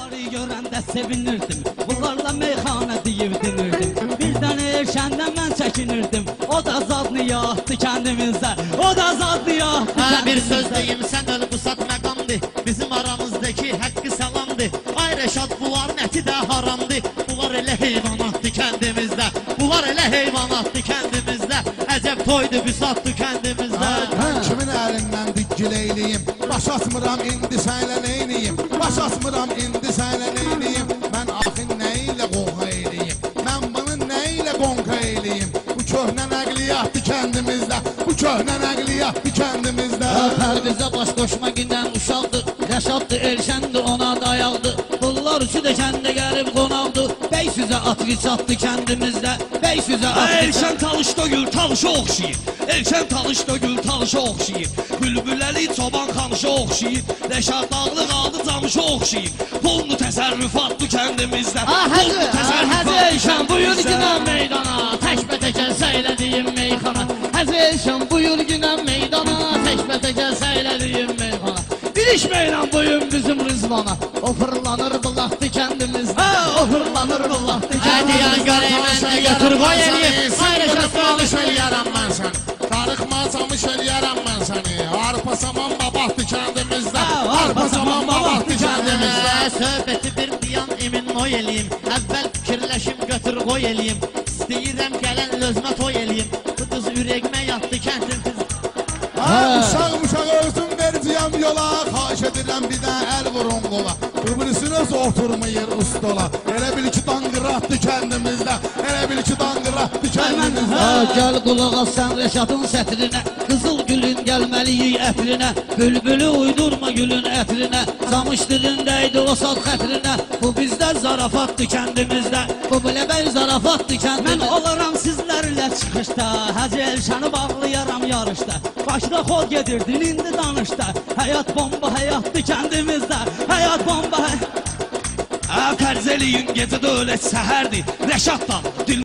Bunları görəndə sevinirdim, bunlarla meyxana deyib dinirdim. Bir dənə Elşəndən mən çəkinirdim, o da zadlıya atdı kəndimizdə, o da zadlıya atdı kəndimizdə. Bir söz deyim, sən öl bu sat məqamdır, bizim aramızdakı haqqı salamdır. Ay Rəşad, bunların əti də haramdır, bunlar elə heyvanatdır kəndimizdə, bunlar elə heyvanatdır kəndimizdə. Əcəb toydu bu satdı kəndimizdə. Mən kimin əlindən diggiləyim, baş atmıram indi sənlə neyniyim, baş atmıram indi sənlə neyniyim. Mən axın nə ilə qonqa eləyim, mən bunu nə ilə qonqa eləyim. Bu köhnə nəqliyyatdır kəndimizdə, bu köhnə nəqliyyatdır kəndimizdə. Pərdizə baş qoşma gündən uşaqdır, Rəşaddır, Elşəndir, ona dayaqdır. Bunlar üçü də kəndə gəlib qonaqdır, bəy süzə atvi çatdı kəndimizdə, bəy süzə atvi. Elşən talışda gül talışa oxşayır, Elşən talışda gül talışa oxşayır. Bülbüləli çoban xanışa oxşayır, Rəşad dağlı qaldı camışa oxşayır. Pullu təsərrüfatlı kəndimizdə, pullu təsərrüfatlı Elşən buyur kəndimizdə. günən meydana, təkbətəkən səylədiyim meyxana. Elşən buyur günən meydana, təkbətəkən səylədiyim meyxana. İlişməylə boyun bizim Rızvana, o fırlanır bulaxdı kəndimizdə, o fırlanır bulaxdı kəndimizdə. Hədiyən görəyməni götür qoy eləyim, Sayrışa salış eləyərəm mən səni, darıxma camış eləyərəm mən səni. Arpa saman babaxdı kəndimizdə, arpa saman babaxdı kəndimizdə. Söhbəti bir diyan emin oy eləyim, əvvəl fikirləşim götür qoy eləyim. İstəyirəm gələn özmə toy eləyim, bu qız ürəyimə yatdı kəndimizdə. Uşaq ölsün verciyəm yola, xahiş edirəm bir də əl vurun qola. Öbürsünə oturmayır ustola, elə bil ki danqıratdı kəndimizdə, elə bil ki danqıratdı kəndimizdə. Gəl qulaq as sən Rəşadın sətrinə, qızıl gülün gəlməliyik ətrinə, bülbülü uydurma gülün ətrinə, camış dilindəydi o sad xətrinə. Bu bizdə zarafatdı kəndimizdə, bu biləbəy zarafatdı kəndimizdə. Mən olaram sizlərlə çıxışda, Hacı Elşəni bağlayaram yarışda. Başda xod gedirdin, indi danışda, həyat bomba həyatdı kəndimizdə, həyat bomba. Fərz eləyin gecə dövlət səhərdir, Rəşad da